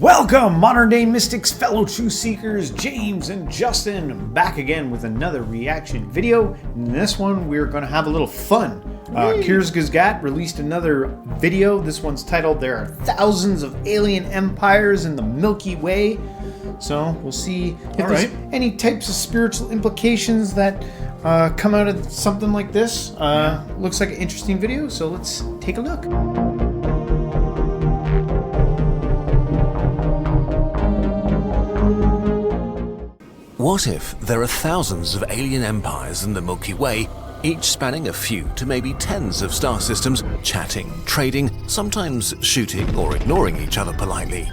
Welcome, modern day mystics, fellow truth seekers, James and Justin, back again with another reaction video. In this one, we're going to have a little fun. Kurzgesagt released another video. This one's titled, "There are thousands of alien empires in the Milky Way." So we'll see if there's any types of spiritual implications that come out of something like this. Looks like an interesting video, so let's take a look. What if there are thousands of alien empires in the Milky Way, each spanning a few to maybe tens of star systems, chatting, trading, sometimes shooting or ignoring each other politely?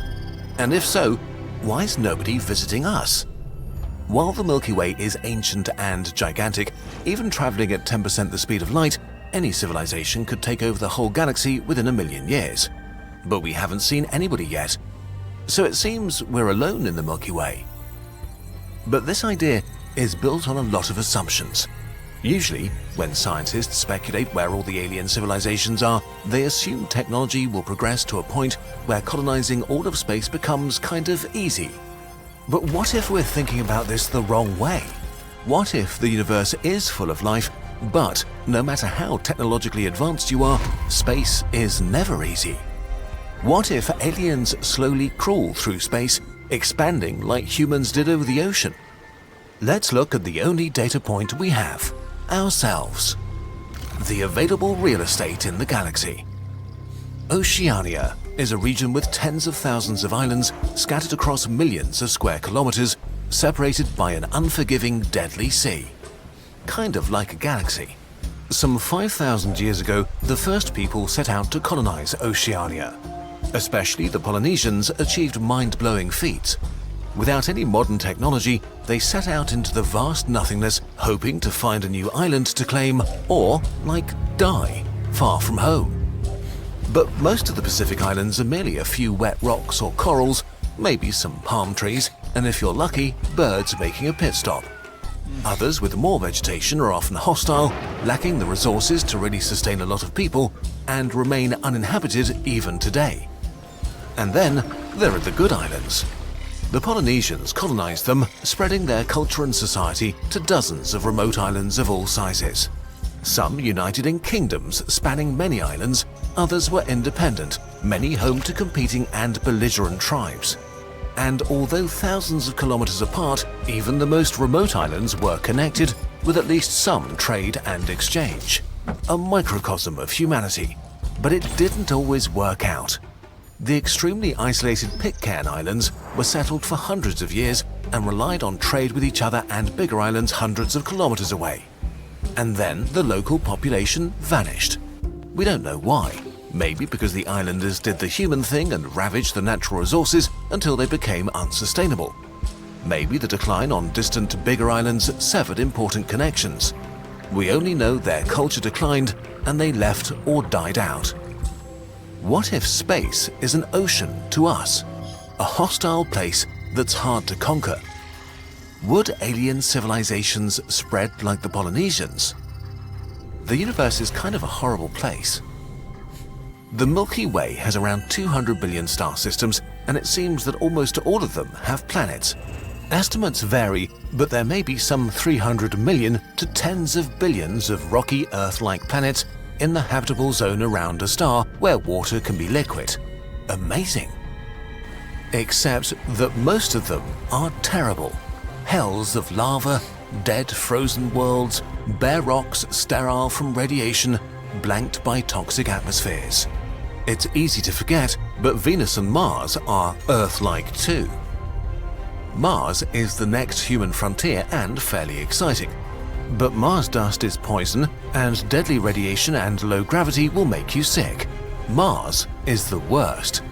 And if so, why is nobody visiting us? While the Milky Way is ancient and gigantic, even traveling at 10% the speed of light, any civilization could take over the whole galaxy within a million years. But we haven't seen anybody yet. So it seems we're alone in the Milky Way. But this idea is built on a lot of assumptions. Usually, when scientists speculate where all the alien civilizations are, they assume technology will progress to a point where colonizing all of space becomes kind of easy. But what if we're thinking about this the wrong way? What if the universe is full of life, but no matter how technologically advanced you are, space is never easy? What if aliens slowly crawl through space, expanding like humans did over the ocean? Let's look at the only data point we have: ourselves. The available real estate in the galaxy. Oceania is a region with tens of thousands of islands scattered across millions of square kilometers, separated by an unforgiving, deadly sea. Kind of like a galaxy. Some 5,000 years ago, the first people set out to colonize Oceania. Especially the Polynesians achieved mind-blowing feats. Without any modern technology, they set out into the vast nothingness, hoping to find a new island to claim or, die far from home. But most of the Pacific Islands are merely a few wet rocks or corals, maybe some palm trees, and if you're lucky, birds making a pit stop. Others with more vegetation are often hostile, lacking the resources to really sustain a lot of people, and remain uninhabited even today. And then there are the good islands. The Polynesians colonized them, spreading their culture and society to dozens of remote islands of all sizes. Some united in kingdoms spanning many islands, others were independent, many home to competing and belligerent tribes. And although thousands of kilometers apart, even the most remote islands were connected with at least some trade and exchange. A microcosm of humanity. But it didn't always work out. The extremely isolated Pitcairn Islands were settled for hundreds of years and relied on trade with each other and bigger islands hundreds of kilometers away. And then the local population vanished. We don't know why. Maybe because the islanders did the human thing and ravaged the natural resources until they became unsustainable. Maybe the decline on distant bigger islands severed important connections. We only know their culture declined and they left or died out. What if space is an ocean to us? A hostile place that's hard to conquer? Would alien civilizations spread like the Polynesians? The universe is kind of a horrible place. The Milky Way has around 200 billion star systems, and it seems that almost all of them have planets. Estimates vary, but there may be some 300 million to tens of billions of rocky Earth-like planets in the habitable zone around a star where water can be liquid. Amazing. Except that most of them are terrible. Hells of lava, dead frozen worlds, bare rocks sterile from radiation, blanked by toxic atmospheres. It's easy to forget, but Venus and Mars are Earth-like too. Mars is the next human frontier and fairly exciting. But Mars dust is poison, and deadly radiation and low gravity will make you sick. Mars is the worst.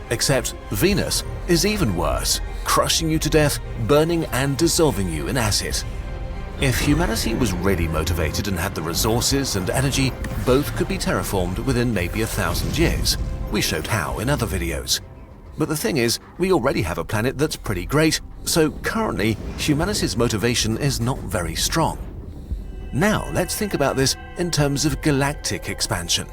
Except Venus is even worse, crushing you to death, burning and dissolving you in acid. If humanity was really motivated and had the resources and energy, both could be terraformed within maybe 1,000 years. We showed how in other videos. But the thing is, we already have a planet that's pretty great, so currently humanity's motivation is not very strong. Now let's think about this in terms of galactic expansion.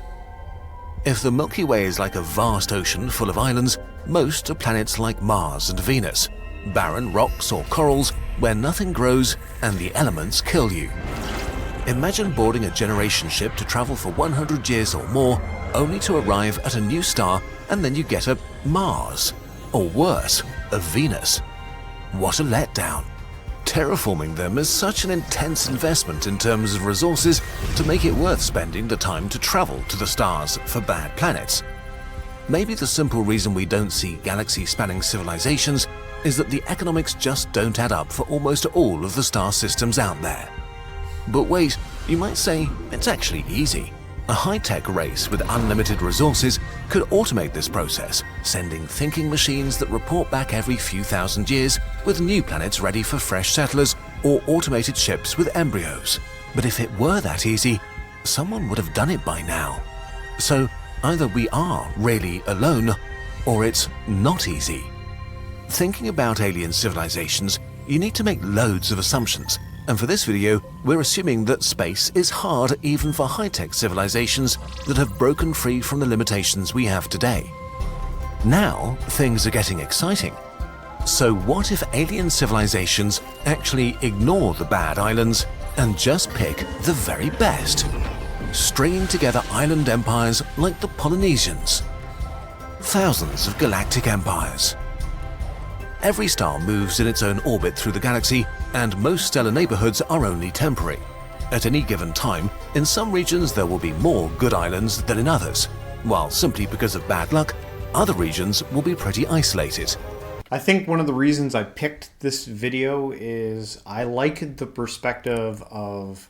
If the Milky Way is like a vast ocean full of islands, Most are planets like Mars and Venus, barren rocks or corals where nothing grows and the elements kill you. Imagine boarding a generation ship to travel for 100 years or more, only to arrive at a new star and then you get a Mars. Or worse, a Venus. What a letdown. Terraforming them is such an intense investment in terms of resources to make it worth spending the time to travel to the stars for bad planets. Maybe the simple reason we don't see galaxy-spanning civilizations is that the economics just don't add up for almost all of the star systems out there. But wait, you might say it's actually easy. A high-tech race with unlimited resources could automate this process, sending thinking machines that report back every few thousand years with new planets ready for fresh settlers or automated ships with embryos. But if it were that easy, someone would have done it by now. So either we are really alone, or it's not easy. Thinking about alien civilizations, you need to make loads of assumptions. And for this video, we're assuming that space is hard even for high-tech civilizations that have broken free from the limitations we have today. Now, things are getting exciting. So what if alien civilizations actually ignore the bad islands and just pick the very best? Stringing together island empires like the Polynesians. Thousands of galactic empires. Every star moves in its own orbit through the galaxy, and most stellar neighborhoods are only temporary. At any given time, in some regions there will be more good islands than in others, while simply because of bad luck, other regions will be pretty isolated. I think one of the reasons I picked this video is I like the perspective of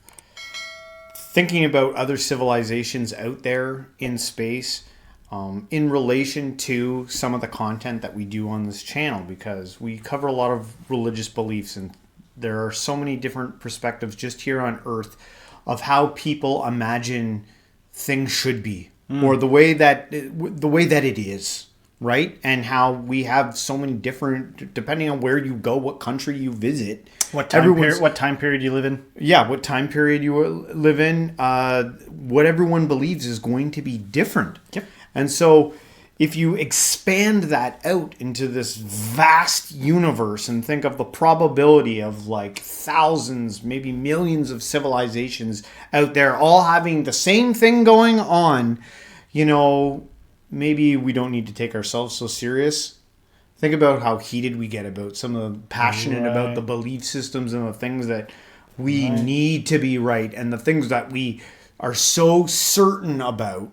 thinking about other civilizations out there in space in relation to some of the content that we do on this channel, because we cover a lot of religious beliefs and there are so many different perspectives just here on Earth of how people imagine things should be or the way that it is, right? And how we have so many different, depending on where you go, what country you visit, what time period you live in. Yeah, what time period you live in, what everyone believes is going to be different. Yep. And so if you expand that out into this vast universe and think of the probability of like thousands, maybe millions of civilizations out there all having the same thing going on, you know, maybe we don't need to take ourselves so serious. Think about how heated we get about some of the passionate about the belief systems and the things that we need to be right and the things that we are so certain about.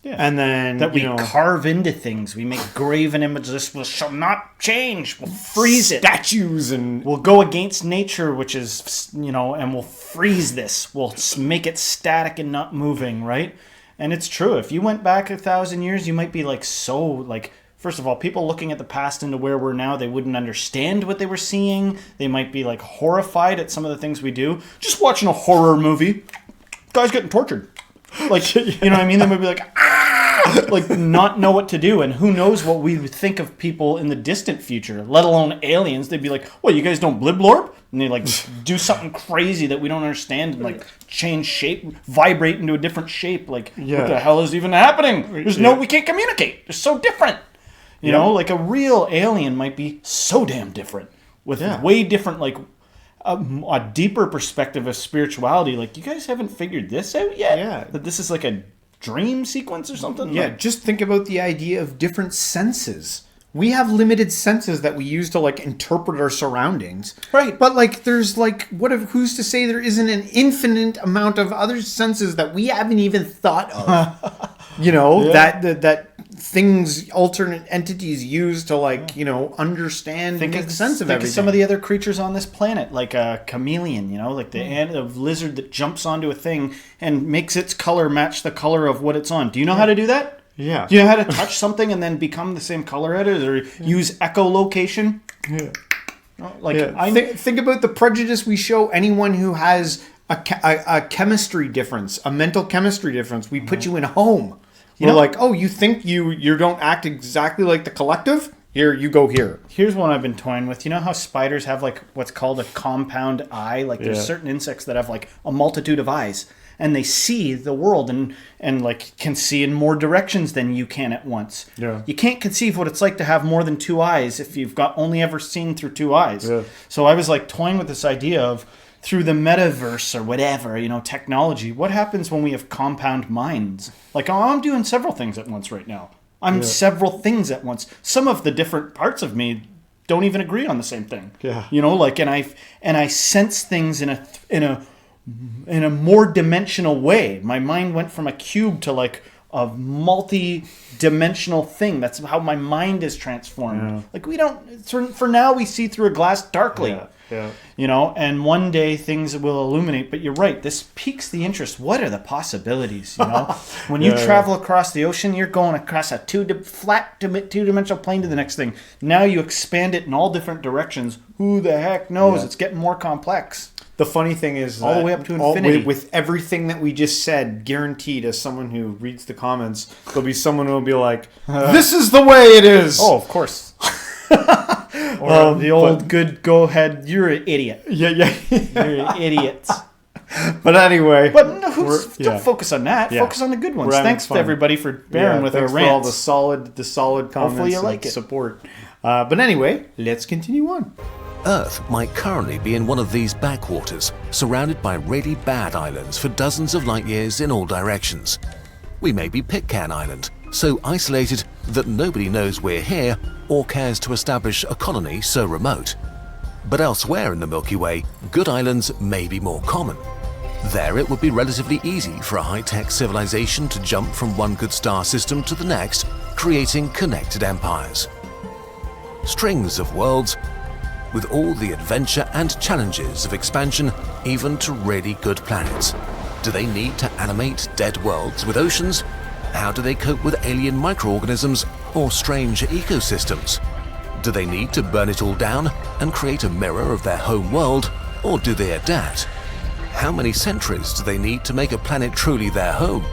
Yeah. And then that we carve into things. We make graven images. This will shall not change. We'll freeze it. Statues, and we'll go against nature, which is, and we'll freeze this. We'll make it static and not moving, right? And it's true. If you went back 1,000 years, you might be first of all, people looking at the past into where we're now, they wouldn't understand what they were seeing. They might be like horrified at some of the things we do. Just watching a horror movie, guy's getting tortured. Like, you know what I mean? They might be like, like not know what to do. And who knows what we would think of people in the distant future, let alone aliens. They'd be like, well, you guys don't blib-blorb? And they like do something crazy that we don't understand and like change shape, vibrate into a different shape. Like, what the hell is even happening? We can't communicate. They're so different. You know, like a real alien might be so damn different with way different, like a deeper perspective of spirituality. Like, you guys haven't figured this out yet? Yeah. That this is like a dream sequence or something? Yeah, just think about the idea of different senses. We have limited senses that we use to like interpret our surroundings. Right. But like there's like who's to say there isn't an infinite amount of other senses that we haven't even thought of. That things, alternate entities use to like, understand and make sense of everything. Think of some of the other creatures on this planet, like a chameleon, like the lizard that jumps onto a thing and makes its color match the color of what it's on. Do you know how to do that? Yeah. Do you know how to touch something and then become the same color at it, or use echolocation? Yeah. Think about the prejudice we show anyone who has a chemistry difference, a mental chemistry difference. We put you in a home. We're like, oh, you think you don't act exactly like the collective? Here, you go here. Here's one I've been toying with. You know how spiders have like what's called a compound eye? Like there's certain insects that have like a multitude of eyes. and they see the world and like can see in more directions than you can at once. Yeah. You can't conceive what it's like to have more than two eyes if you've got only ever seen through two eyes. Yeah. So I was like toying with this idea of through the metaverse or whatever, technology, what happens when we have compound minds? Like, I'm doing several things at once right now. I'm several things at once. Some of the different parts of me don't even agree on the same thing. Yeah. And I sense things in a more dimensional way. My mind went from a cube to like a multi-dimensional thing. That's how my mind is transformed. Yeah. Like we don't, for now we see through a glass darkly. Yeah. And one day things will illuminate. But you're right, this piques the interest. What are the possibilities? When you travel across the ocean, you're going across a flat two-dimensional plane to the next thing. Now you expand it in all different directions. Who the heck knows? Yeah. It's getting more complex. The funny thing is All the way up to infinity. With everything that we just said, guaranteed as someone who reads the comments, there'll be someone who will be like, this is the way it is. Oh, of course. Or the old good go ahead, you're an idiot. Yeah. You're an idiot. But anyway. But no, don't focus on that. Yeah. Focus on the good ones. We're having Thanks to fun. everybody for bearing with our thanks for all rants. the solid comments Hopefully you and like it. support. But anyway, let's continue on. Earth might currently be in one of these backwaters, surrounded by really bad islands for dozens of light years in all directions. We may be Pitcairn Island, so isolated that nobody knows we're here or cares to establish a colony so remote. But elsewhere in the Milky Way, good islands may be more common. There it would be relatively easy for a high-tech civilization to jump from one good star system to the next, creating connected empires. Strings of worlds, with all the adventure and challenges of expansion, even to really good planets. Do they need to animate dead worlds with oceans? How do they cope with alien microorganisms or strange ecosystems? Do they need to burn it all down and create a mirror of their home world, or do they adapt? How many centuries do they need to make a planet truly their home?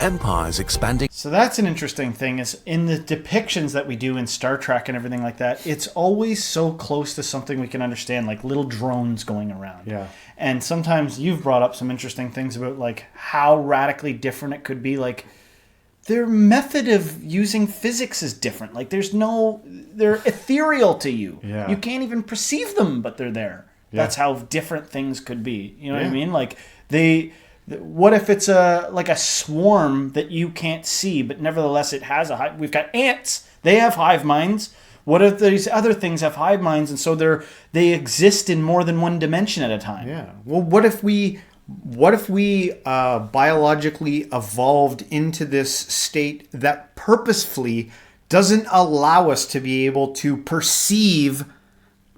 Empires expanding. So that's an interesting thing, is in the depictions that we do in Star Trek and everything like that, it's always so close to something we can understand, like little drones going around. Yeah. And sometimes you've brought up some interesting things about like how radically different it could be. Like their method of using physics is different. Like they're ethereal to you. Yeah. You can't even perceive them, but they're there. Yeah. That's how different things could be. You know what I Yeah. mean? Like what if it's a swarm that you can't see, but nevertheless it has a hive? We've got ants. They have hive minds. What if these other things have hive minds, and so they exist in more than one dimension at a time? Yeah. Well, what if we biologically evolved into this state that purposefully doesn't allow us to be able to perceive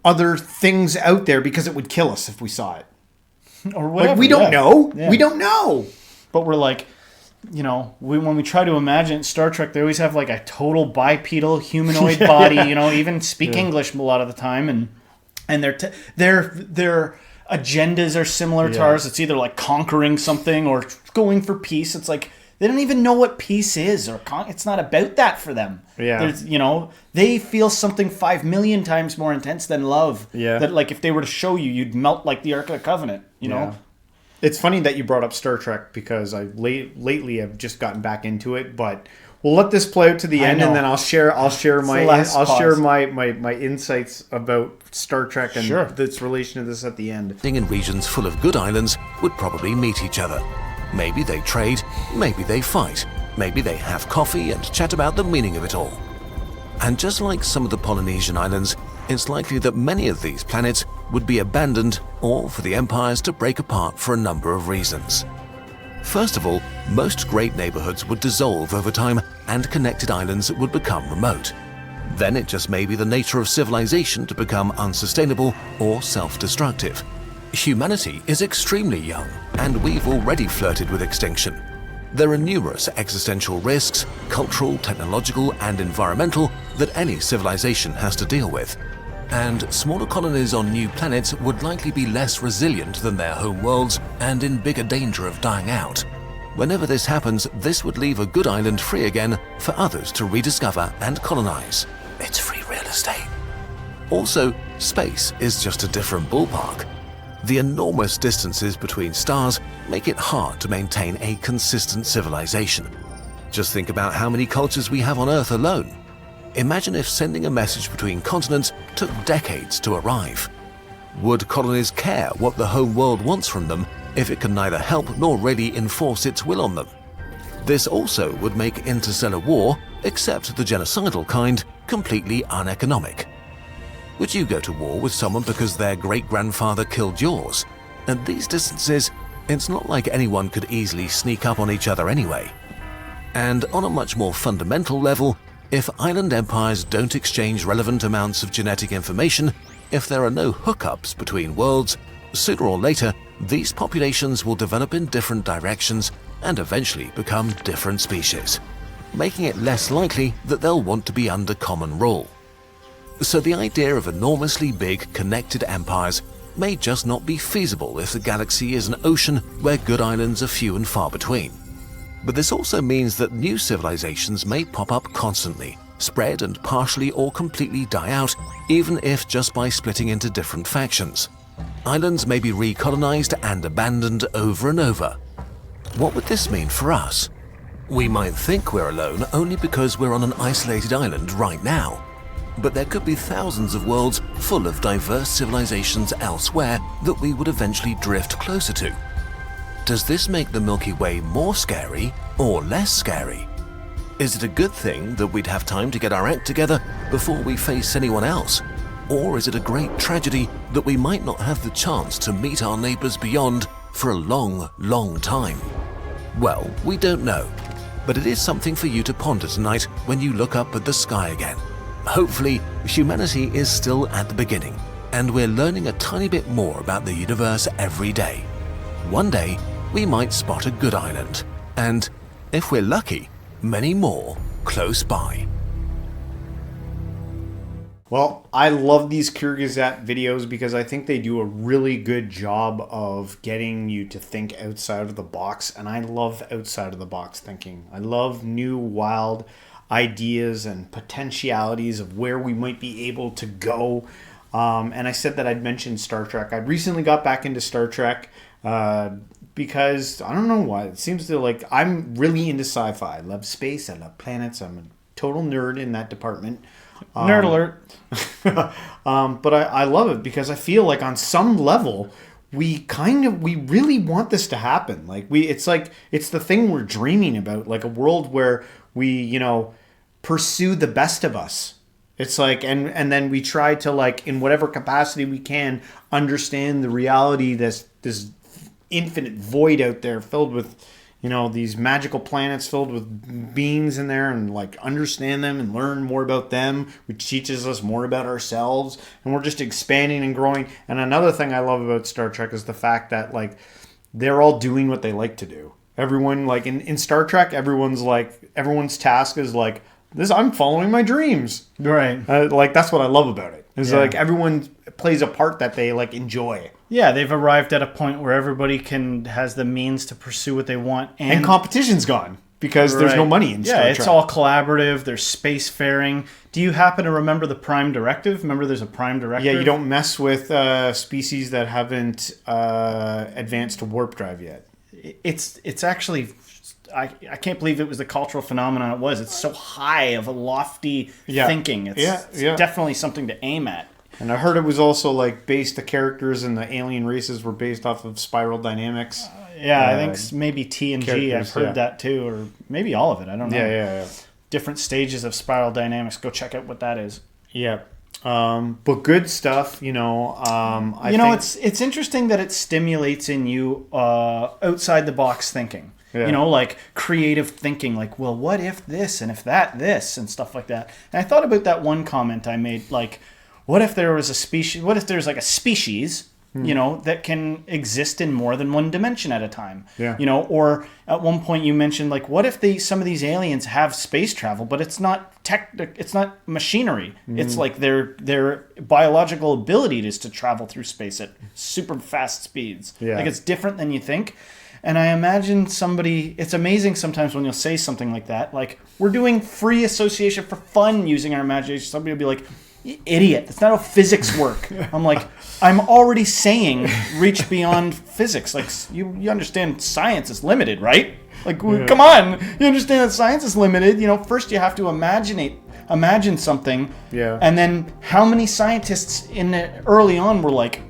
other things out there because it would kill us if we saw it? Or whatever. Like, we don't know. Yeah. We don't know. But we're like, when we try to imagine Star Trek, they always have like a total bipedal humanoid body. Even speak English a lot of the time, and their agendas are similar to ours. It's either like conquering something or going for peace. It's like they don't even know what peace is, or it's not about that for them. Yeah. They feel something 5 million times more intense than love. Yeah. That like if they were to show you, you'd melt like the Ark of the Covenant. You know. It's funny that you brought up Star Trek because lately I've just gotten back into it, but we'll let this play out to the end, and then I'll share my insights about Star Trek and its relation to this at the end. In regions full of good islands would probably meet each other. Maybe they trade, maybe they fight, maybe they have coffee and chat about the meaning of it all. And just like some of the Polynesian islands, it's likely that many of these planets would be abandoned or for the empires to break apart for a number of reasons. First of all, most great neighborhoods would dissolve over time and connected islands would become remote. Then it just may be the nature of civilization to become unsustainable or self-destructive. Humanity is extremely young, and we've already flirted with extinction. There are numerous existential risks, cultural, technological, and environmental, that any civilization has to deal with. And smaller colonies on new planets would likely be less resilient than their home worlds and in bigger danger of dying out. Whenever this happens, this would leave a good island free again for others to rediscover and colonize. It's free real estate. Also, space is just a different ballpark. The enormous distances between stars make it hard to maintain a consistent civilization. Just think about how many cultures we have on Earth alone. Imagine if sending a message between continents took decades to arrive. Would colonies care what the home world wants from them if it can neither help nor really enforce its will on them? This also would make interstellar war, except the genocidal kind, completely uneconomic. Would you go to war with someone because their great-grandfather killed yours? At these distances, it's not like anyone could easily sneak up on each other anyway. And on a much more fundamental level, if island empires don't exchange relevant amounts of genetic information, if there are no hookups between worlds, sooner or later, these populations will develop in different directions and eventually become different species, making it less likely that they'll want to be under common rule. So the idea of enormously big, connected empires may just not be feasible if the galaxy is an ocean where good islands are few and far between. But this also means that new civilizations may pop up constantly, spread and partially or completely die out, even if just by splitting into different factions. Islands may be recolonized and abandoned over and over. What would this mean for us? We might think we're alone only because we're on an isolated island right now. But there could be thousands of worlds full of diverse civilizations elsewhere that we would eventually drift closer to. Does this make the Milky Way more scary or less scary? Is it a good thing that we'd have time to get our act together before we face anyone else? Or is it a great tragedy that we might not have the chance to meet our neighbors beyond for a long, long time? Well, we don't know, but it is something for you to ponder tonight when you look up at the sky again. Hopefully, humanity is still at the beginning, and we're learning a tiny bit more about the universe every day. One day, we might spot a good island, and, if we're lucky, many more close by. Well, I love these Kurzgesagt videos because I think they do a really good job of getting you to think outside of the box, and I love outside of the box thinking. I love new, wild ideas and potentialities of where we might be able to go. And I said that I'd mentioned Star Trek. I recently got back into Star Trek because I don't know why. It seems to like I'm really into sci-fi. I love space. I love planets. I'm a total nerd in that department. Nerd alert. But I love it because I feel like on some level we really want this to happen. Like it's the thing we're dreaming about, like a world where we, pursue the best of us. It's like, and then we try to, like, in whatever capacity we can, understand the reality, this infinite void out there filled with, these magical planets filled with beings in there, and like understand them and learn more about them, which teaches us more about ourselves, and we're just expanding and growing. And another thing I love about Star Trek is the fact that, like, they're all doing what they like to do. Everyone, like in Star Trek, everyone's task is like, this, I'm following my dreams. Right. Like, that's what I love about it. Is like everyone plays a part that they like enjoy. Yeah, they've arrived at a point where everybody has the means to pursue what they want, and competition's gone because there's no money in Star Trek. Yeah, it's all collaborative. There's spacefaring. Do you happen to remember the Prime Directive? Remember, there's a Prime Directive. Yeah, you don't mess with species that haven't advanced to warp drive yet. It's actually, I can't believe it was the cultural phenomenon it was. It's so high of a lofty thinking. It's definitely something to aim at. And I heard it was also like the characters and the alien races were based off of spiral dynamics. I think maybe TNG. I've heard that too, or maybe all of it. I don't know. Yeah. Different stages of spiral dynamics. Go check out what that is. Yeah. But good stuff, I think it's interesting that it stimulates in you outside the box thinking. Yeah. Like creative thinking, like, well, what if this and if this and stuff like that. And I thought about that one comment I made, like, what if there was a species? What if there's like a species, that can exist in more than one dimension at a time? Yeah. Or at one point you mentioned, like, what if some of these aliens have space travel, but it's not it's not machinery. It's like their biological ability is to travel through space at super fast speeds. Yeah. Like, it's different than you think. And I imagine it's amazing sometimes when you'll say something like that, like, we're doing free association for fun using our imagination. Somebody will be like, idiot. That's not how physics work. I'm like, I'm already saying reach beyond physics. Like, you understand science is limited, right? Like, come on. You understand that science is limited. You know, first you have to imagine something. Yeah. And then how many scientists early on were like,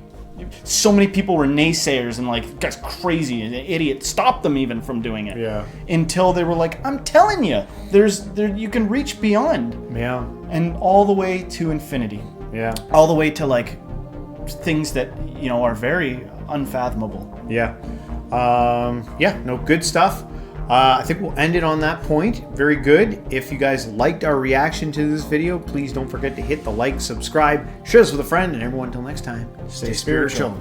so many people were naysayers and like, guy's crazy, an idiot, stop them even from doing it. Yeah. Until they were like, I'm telling you, you can reach beyond. Yeah. And all the way to infinity. Yeah. All the way to like things that, you know, are very unfathomable. Yeah. No, good stuff. I think we'll end it on that point. Very good. If you guys liked our reaction to this video, please don't forget to hit the like, subscribe, share this with a friend, and everyone until next time, stay spiritual.